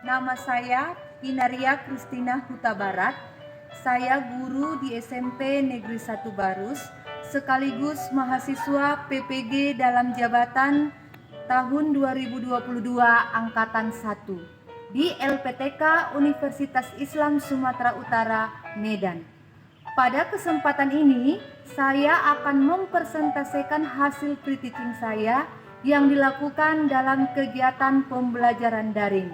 Nama saya Inaria Kristina Huta Barat. Saya guru di SMP Negeri 1 Barus, sekaligus mahasiswa PPG dalam jabatan tahun 2022 Angkatan 1 di LPTK Universitas Islam Sumatera Utara, Medan. Pada kesempatan ini, saya akan mempresentasikan hasil pre-teaching saya yang dilakukan dalam kegiatan pembelajaran daring,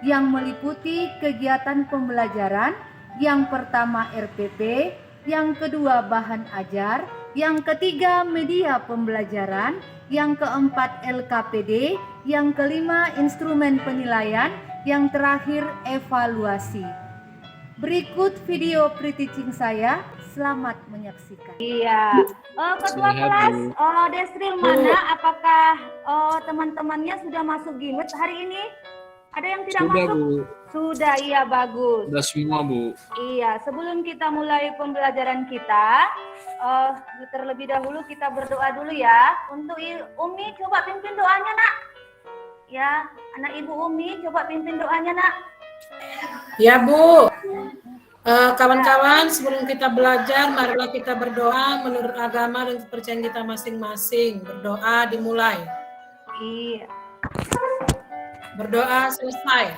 yang meliputi kegiatan pembelajaran yang pertama RPP, yang kedua bahan ajar, yang ketiga media pembelajaran, yang keempat LKPD, yang kelima instrumen penilaian, yang terakhir evaluasi. Berikut video pre-teaching saya, selamat menyaksikan. Iya, Ketua kelas Desril mana? Apakah teman-temannya sudah masuk Gimet hari ini? Ada yang tidak Sudah, masuk? Bu. Sudah, iya bagus. Sudah semua, Bu. Iya, sebelum kita mulai pembelajaran kita, terlebih dahulu kita berdoa dulu ya. Untuk Umi, coba pimpin doanya, Nak. Ya, anak Ibu Umi, coba pimpin doanya, Nak. Ya, Bu. Kawan-kawan, sebelum kita belajar, marilah kita berdoa menurut agama dan kepercayaan kita masing-masing. Berdoa dimulai. Iya. Berdoa selesai.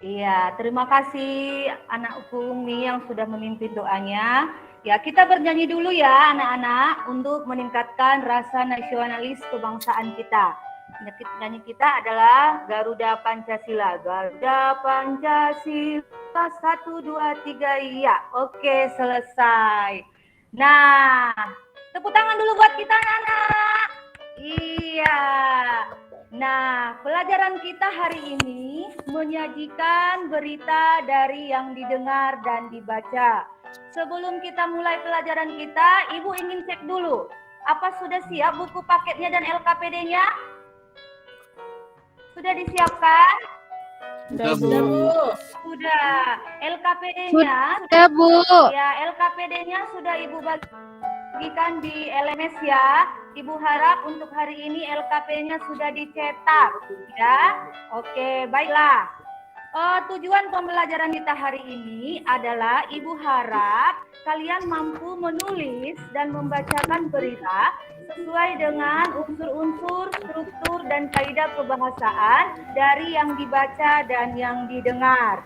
Iya, terima kasih anakku Umi yang sudah memimpin doanya. Ya, kita bernyanyi dulu ya anak-anak untuk meningkatkan rasa nasionalis kebangsaan kita. Nyanyi kita adalah Garuda Pancasila. Garuda Pancasila 1, 2, 3, iya. Oke, selesai. Nah, tepuk tangan dulu buat kita anak-anak. Iya. Nah, pelajaran kita hari ini menyajikan berita dari yang didengar dan dibaca. Sebelum kita mulai pelajaran kita, Ibu ingin cek dulu. Apa sudah siap buku paketnya dan LKPD-nya? Sudah disiapkan? Sudah, Bu. Sudah. LKPD-nya sudah, Bu. Ya, LKPD-nya sudah Ibu bagikan di LMS ya. Ibu harap untuk hari ini LKP-nya sudah dicetak ya. Oke, baiklah. Tujuan pembelajaran kita hari ini adalah Ibu harap kalian mampu menulis dan membacakan berita sesuai dengan unsur-unsur, struktur, dan kaidah kebahasaan dari yang dibaca dan yang didengar.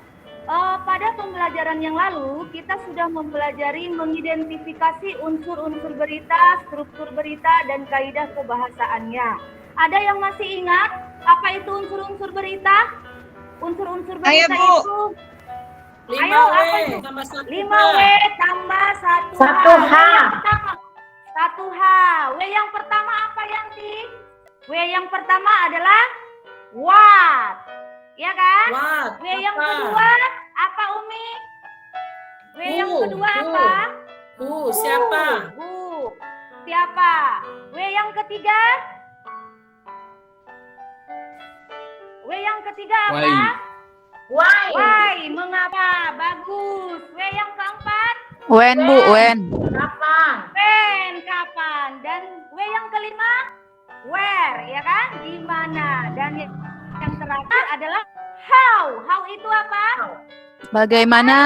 Pada pembelajaran yang lalu, kita sudah mempelajari mengidentifikasi unsur-unsur berita, struktur berita, dan kaidah kebahasaannya. Ada yang masih ingat apa itu unsur-unsur berita? Unsur-unsur berita itu 5W apa itu? tambah 1H. 5W tambah 1H. 1H. 1H. W yang pertama apa, Yanti? W yang pertama adalah what. Ya kan? What? W yang Apa? kedua apa, Umi? W yang kedua apa? Siapa? Who. Siapa? W yang ketiga? W yang ketiga apa? Why. Why. Mengapa? Bagus. W yang keempat? When, Bu, when. Kapan? When. Kapan. Dan W yang kelima? Where. Ya kan? Di mana. Dan yang terakhir adalah how. How itu apa? Bagaimana?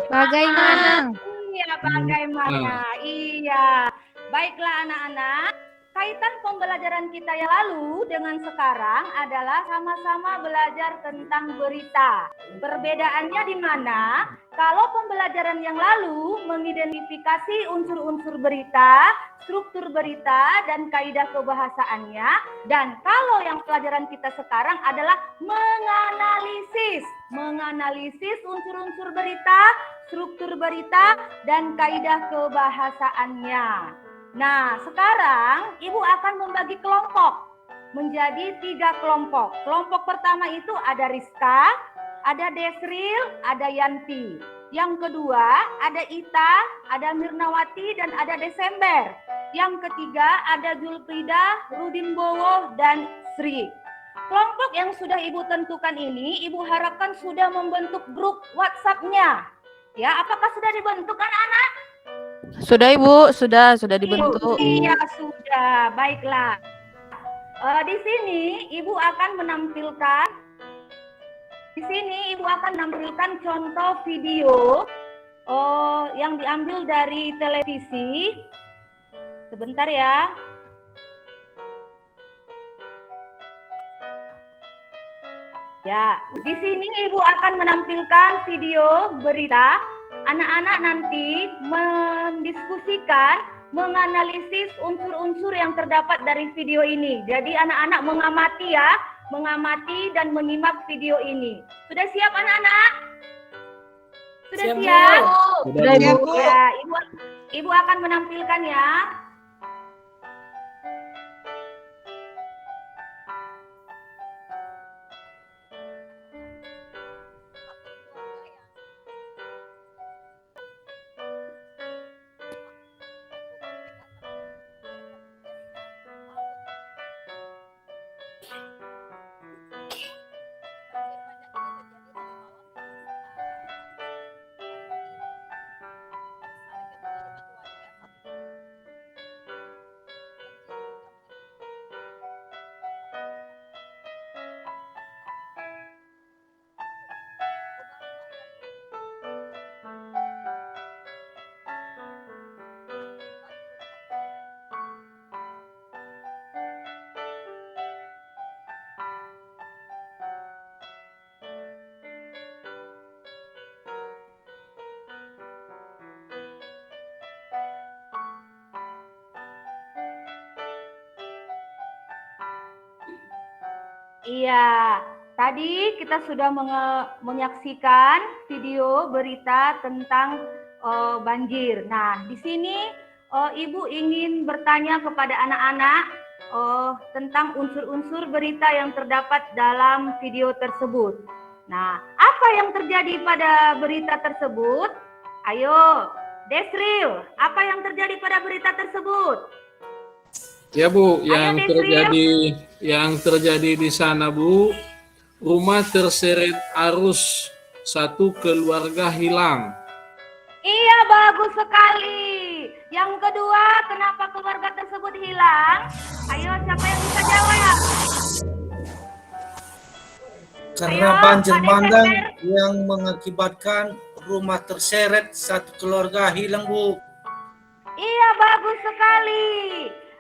Bagaimana? Iya, bagaimana? Iya. Baiklah anak-anak, kaitan pembelajaran kita yang lalu dengan sekarang adalah sama-sama belajar tentang berita. Perbedaannya di mana? Kalau pembelajaran yang lalu mengidentifikasi unsur-unsur berita, struktur berita, dan kaidah kebahasaannya. Dan kalau yang pelajaran kita sekarang adalah menganalisis unsur-unsur berita, struktur berita, dan kaidah kebahasaannya. Nah, sekarang Ibu akan membagi kelompok menjadi 3 kelompok. Kelompok pertama itu ada Rizka, ada Desril, ada Yanti. Yang kedua ada Ita, ada Mirnawati, dan ada Desember. Yang ketiga ada Julprida, Rudimbowo, dan Sri. Kelompok yang sudah Ibu tentukan ini, Ibu harapkan sudah membentuk grup WhatsApp-nya. Ya, apakah sudah dibentuk anak-anak? Sudah, Ibu, sudah dibentuk. Iya, sudah. Baiklah. Di sini Ibu akan menampilkan contoh video yang diambil dari televisi. Sebentar ya. Ya, di sini Ibu akan menampilkan video berita. Anak-anak nanti mendiskusikan, menganalisis unsur-unsur yang terdapat dari video ini. Jadi anak-anak mengamati ya, mengamati dan menyimak video ini. Sudah siap anak-anak? Sudah siap? Sudah, Bu. Ya, Ibu akan menampilkan ya. Iya, tadi kita sudah menyaksikan video berita tentang banjir. Nah, di sini Ibu ingin bertanya kepada anak-anak tentang unsur-unsur berita yang terdapat dalam video tersebut. Nah, apa yang terjadi pada berita tersebut? Ayo, Desril, apa yang terjadi pada berita tersebut? Ya Bu, Desril. yang terjadi di sana Bu, rumah terseret arus, satu keluarga hilang. Iya, bagus sekali. Yang kedua, kenapa keluarga tersebut hilang? Ayo, siapa yang bisa jawab? Karena Ayo, banjir Pak bandang Desember. yang mengakibatkan rumah terseret, satu keluarga hilang, Bu. Iya, bagus sekali.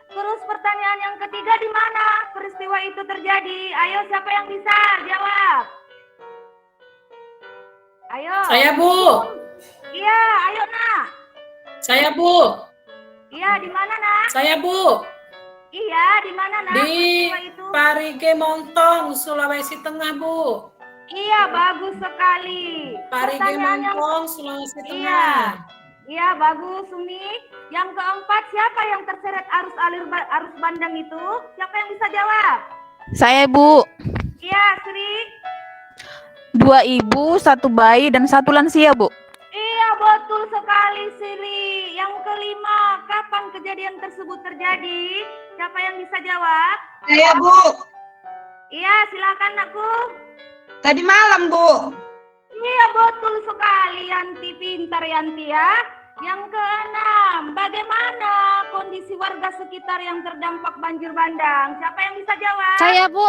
Terus pertanyaan yang ketiga, di mana peristiwa itu terjadi? Ayo, siapa yang bisa jawab? Ayo. Saya, Bu. Iya, ayo, Nak. Saya, Bu. Iya, di mana, Nak? Saya, Bu. Iya, di mana, Nak? Di Peristiwa itu. Parige Montong, Sulawesi Tengah, Bu. Iya, bagus sekali. Parige Pertanyaan yang Montong, Sulawesi Iya. Tengah. Iya, bagus, Sumi. Yang keempat, siapa yang terseret arus bandang itu? Siapa yang bisa jawab? Saya, Bu. Iya, Sri. 2 ibu, 1 bayi, dan 1 lansia, Bu. Iya, betul sekali, Sri. Yang kelima, kapan kejadian tersebut terjadi? Siapa yang bisa jawab? Saya, Bu. Iya, silakan, Nakku. Tadi malam, Bu. Iya, betul sekali, Yanti. Pintar, Yanti ya. Yang keenam, bagaimana kondisi warga sekitar yang terdampak banjir bandang? Siapa yang bisa jawab? Saya, Bu.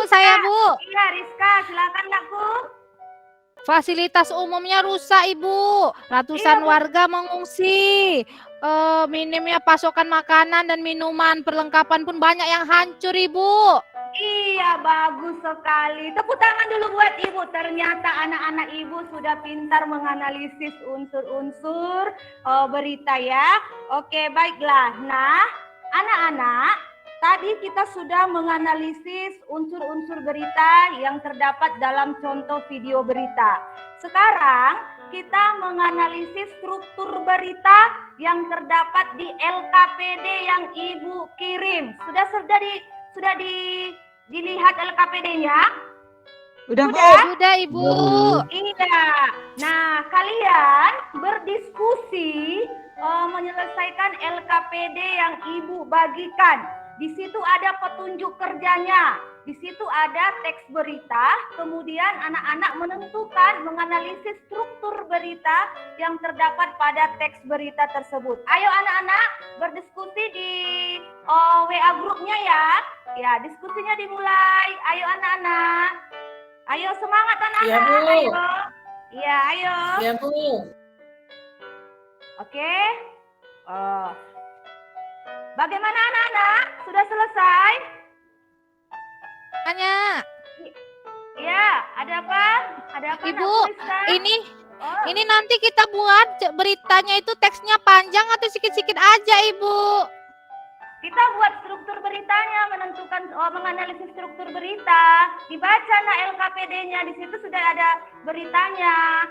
Saya, Bu. Iya, Rizka, silakan, Nakku. Fasilitas umumnya rusak, Ibu. Ratusan Iya, Bu. warga mengungsi. Minimnya pasokan makanan dan minuman, perlengkapan pun banyak yang hancur, Ibu. Iya, bagus sekali. Tepuk tangan dulu buat Ibu. Ternyata anak-anak Ibu sudah pintar menganalisis unsur-unsur berita ya. Oke, baiklah. Nah, anak-anak, tadi kita sudah menganalisis unsur-unsur berita yang terdapat dalam contoh video berita. Sekarang kita menganalisis struktur berita yang terdapat di LKPD yang Ibu kirim. Sudah dilihat LKPD-nya? Udah, Bu. Sudah, Ibu. Iya. Nah, kalian berdiskusi menyelesaikan LKPD yang Ibu bagikan. Di situ ada petunjuk kerjanya. Di situ ada teks berita, kemudian anak-anak menentukan, menganalisis struktur berita yang terdapat pada teks berita tersebut. Ayo anak-anak berdiskusi di WA grupnya ya. Ya, diskusinya dimulai. Ayo anak-anak. Ayo semangat anak-anak. Iya, Bu. Ayo. Iya, ayo. Ya, Bu. Oke. Oh. Bagaimana anak-anak? Sudah selesai? Tanya, Ya, ada apa? Ada apa, Ibu, Nak Rizka? Oh, ini nanti kita buat beritanya itu teksnya panjang atau sikit-sikit aja, Ibu? kita buat struktur beritanya, menganalisis struktur berita. Dibaca nak LKPD-nya, di situ sudah ada beritanya.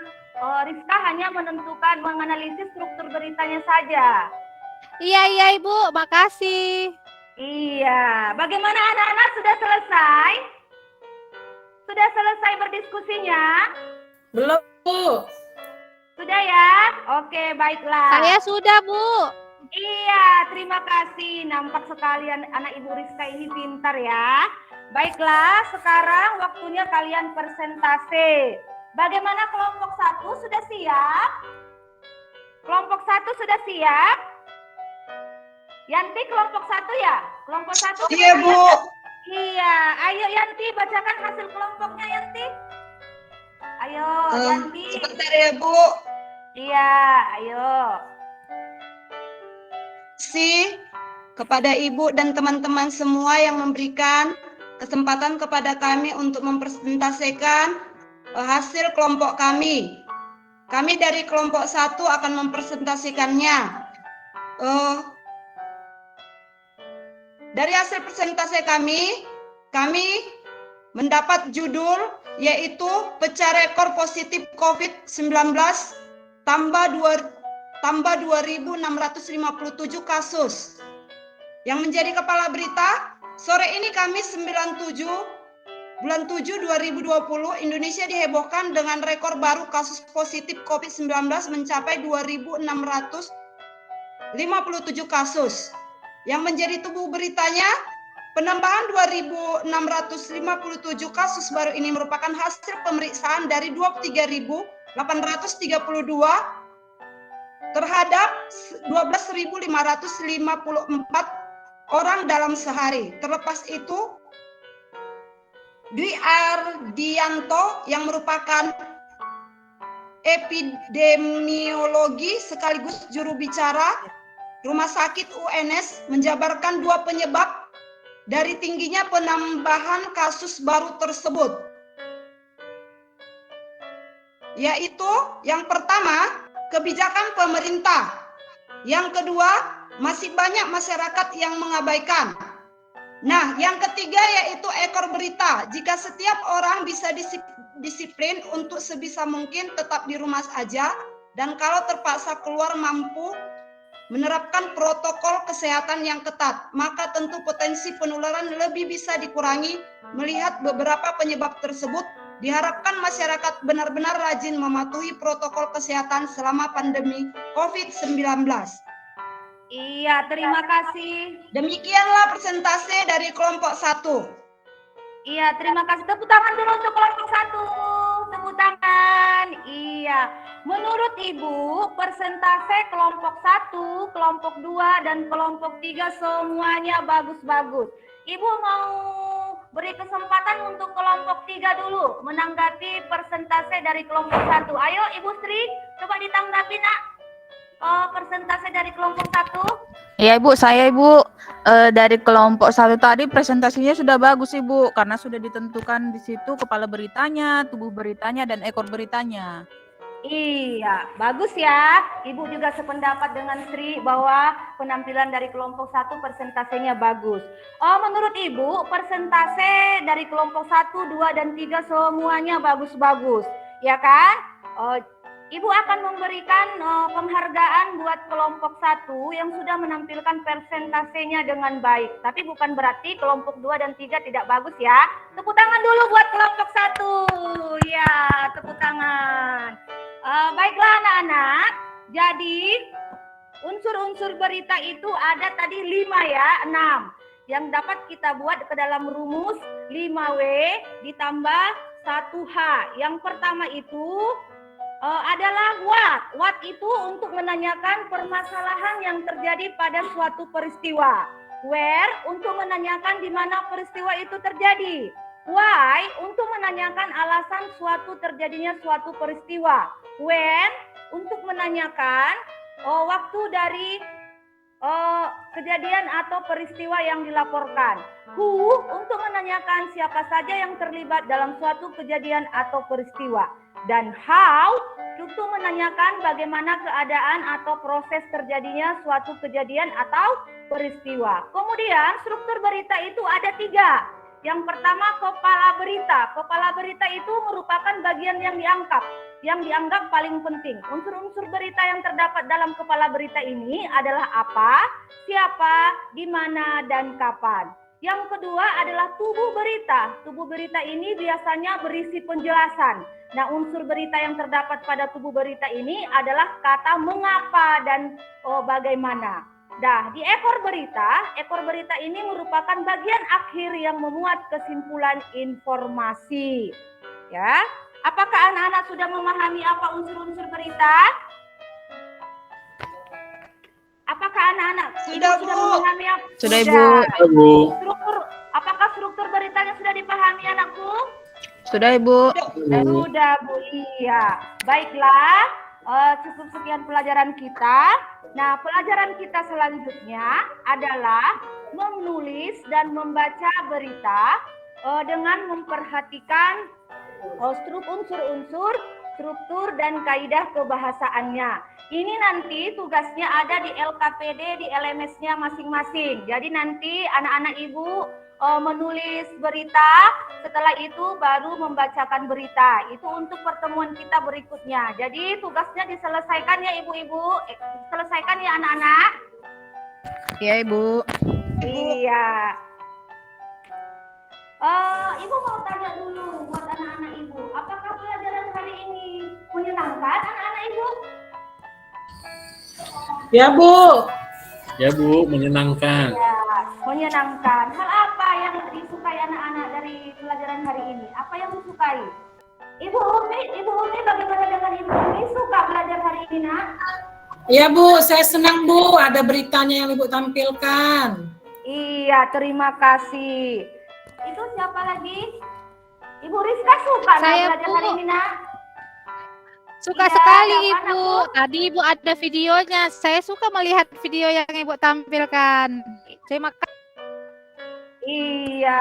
Rizka hanya menganalisis struktur beritanya saja. Iya, Ibu, makasih. Iya, bagaimana anak-anak sudah selesai? Sudah selesai berdiskusinya? Belum, Bu. Sudah ya? Oke, baiklah. Saya sudah, Bu. Iya, terima kasih. Nampak sekali anak Ibu Rizka ini pintar ya. Baiklah, sekarang waktunya kalian presentase. Bagaimana kelompok 1 sudah siap? Kelompok 1 sudah siap? Yanti kelompok 1 ya? Kelompok 1 sudah Iya, Bu. siap? Iya, ayo Yanti bacakan hasil kelompoknya Yanti. Ayo Yanti. Sebentar ya, Bu. Iya, ayo. Kepada Ibu dan teman-teman semua yang memberikan kesempatan kepada kami untuk mempresentasikan hasil kelompok kami. Kami dari kelompok 1 akan mempresentasikannya. Dari hasil presentasi kami mendapat judul yaitu pecah rekor positif COVID-19 tambah 2.657 kasus. Yang menjadi kepala berita, sore ini Kamis 97 bulan 7 2020, Indonesia dihebohkan dengan rekor baru kasus positif COVID-19 mencapai 2.657 kasus. Yang menjadi tubuh beritanya, penambahan 2.657 kasus baru ini merupakan hasil pemeriksaan dari 23.832 terhadap 12.554 orang dalam sehari. Terlepas itu, Dwi Ardianto yang merupakan epidemiologi sekaligus juru bicara Rumah Sakit UNS menjabarkan 2 penyebab dari tingginya penambahan kasus baru tersebut. Yaitu yang pertama, kebijakan pemerintah. Yang kedua, masih banyak masyarakat yang mengabaikan. Nah, yang ketiga yaitu ekor berita. Jika setiap orang bisa disiplin untuk sebisa mungkin tetap di rumah saja, dan kalau terpaksa keluar mampu menerapkan protokol kesehatan yang ketat, maka tentu potensi penularan lebih bisa dikurangi. Melihat beberapa penyebab tersebut, diharapkan masyarakat benar-benar rajin mematuhi protokol kesehatan selama pandemi COVID-19. Iya, terima kasih. Demikianlah presentase dari kelompok 1. Iya, terima kasih. Tepuk tangan dulu untuk kelompok 1. Tepuk tangan. Iya. Menurut Ibu, persentase kelompok 1, kelompok 2, dan kelompok 3 semuanya bagus-bagus. Ibu mau beri kesempatan untuk kelompok 3 dulu menanggapi persentase dari kelompok 1. Ayo Ibu Sri, coba ditanggapi nak. Persentase dari kelompok 1. Iya Ibu, saya Ibu dari kelompok 1 tadi presentasinya sudah bagus Ibu, karena sudah ditentukan di situ kepala beritanya, tubuh beritanya, dan ekor beritanya. Iya, bagus ya. Ibu juga sependapat dengan Sri bahwa penampilan dari kelompok 1 persentasenya bagus. Menurut Ibu, persentase dari kelompok 1, 2, dan 3 semuanya bagus-bagus. Ya kan? Ibu akan memberikan penghargaan buat kelompok 1 yang sudah menampilkan persentasenya dengan baik. Tapi bukan berarti kelompok 2 dan 3 tidak bagus ya. Tepuk tangan dulu buat kelompok 1. Ya, tepuk tangan. Baiklah anak-anak, jadi unsur-unsur berita itu ada tadi 5 ya, 6. Yang dapat kita buat ke dalam rumus 5W ditambah 1H. Yang pertama itu adalah what. What itu untuk menanyakan permasalahan yang terjadi pada suatu peristiwa. Where untuk menanyakan di mana peristiwa itu terjadi. Why untuk menanyakan alasan suatu terjadinya suatu peristiwa. When untuk menanyakan waktu dari kejadian atau peristiwa yang dilaporkan. Who untuk menanyakan siapa saja yang terlibat dalam suatu kejadian atau peristiwa. Dan how untuk menanyakan bagaimana keadaan atau proses terjadinya suatu kejadian atau peristiwa. Kemudian struktur berita itu ada 3. Yang pertama kepala berita. Kepala berita itu merupakan bagian yang dianggap paling penting. Unsur-unsur berita yang terdapat dalam kepala berita ini adalah apa, siapa, di mana, dan kapan. Yang kedua adalah tubuh berita. Tubuh berita ini biasanya berisi penjelasan. Nah, unsur berita yang terdapat pada tubuh berita ini adalah kata mengapa dan bagaimana. Nah, di ekor berita ini merupakan bagian akhir yang memuat kesimpulan informasi. Ya, apakah anak-anak sudah memahami apa unsur-unsur berita? Apakah anak-anak Sudah, Bu. memahami apa? Sudah, Ibu. Bu. Apakah struktur beritanya sudah dipahami anakku? Sudah, Ibu. Sudah, Bu. Iya. Baiklah, cukup sekian pelajaran kita. Nah, pelajaran kita selanjutnya adalah menulis dan membaca berita dengan memperhatikan unsur-unsur, struktur, dan kaidah kebahasaannya. Ini nanti tugasnya ada di LKPD, di LMS-nya masing-masing. Jadi nanti anak-anak Ibu menulis berita, setelah itu baru membacakan berita. Itu untuk pertemuan kita berikutnya. Jadi tugasnya diselesaikan ya Ibu-Ibu, selesaikan ya anak-anak. Iya, Ibu. Iya. Ibu mau tanya dulu buat anak-anak Ibu, apakah pelajaran hari ini menyenangkan anak-anak Ibu? Ya, Bu. Ya Bu, menyenangkan. Ya, menyenangkan. Hal apa yang disukai anak-anak dari pelajaran hari ini? Apa yang disukai? Ibu Umi bagaimana dengan Ibu Umi? Suka belajar hari ini, Nak? Ya, Bu, saya senang, Bu, ada beritanya yang Ibu tampilkan. Iya, terima kasih. Itu siapa lagi? Ibu Rizka suka Saya, belajar Bu. hari ini, Nak? Suka Iya, sekali ada apa, Ibu. Nak, Bu? Tadi Ibu ada videonya. Saya suka melihat video yang Ibu tampilkan. Terima kasih. Iya,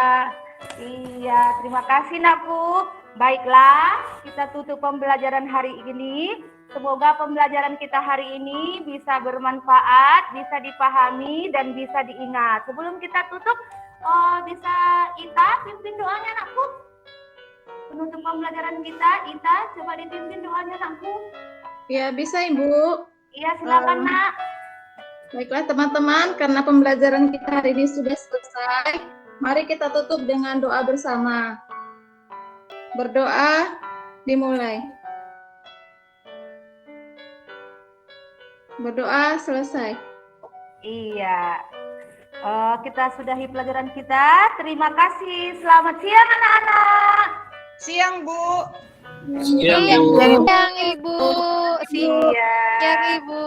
terima kasih Nakku. Baiklah, kita tutup pembelajaran hari ini. Semoga pembelajaran kita hari ini bisa bermanfaat, bisa dipahami, dan bisa diingat. Sebelum kita tutup, bisa Ita pimpin doanya Nakku. Penutup pembelajaran kita, Ita, coba dipimpin doanya Nakku. Ya, bisa Ibu. Iya, silakan Nak. Baiklah teman-teman, karena pembelajaran kita hari ini sudah selesai, mari kita tutup dengan doa bersama. Berdoa, dimulai. Berdoa, selesai. Iya. Kita sudahi pelajaran kita. Terima kasih. Selamat siang anak-anak. Siang, Bu. Siang Siang, Bu. Ibu. Iya. Siang, Ibu.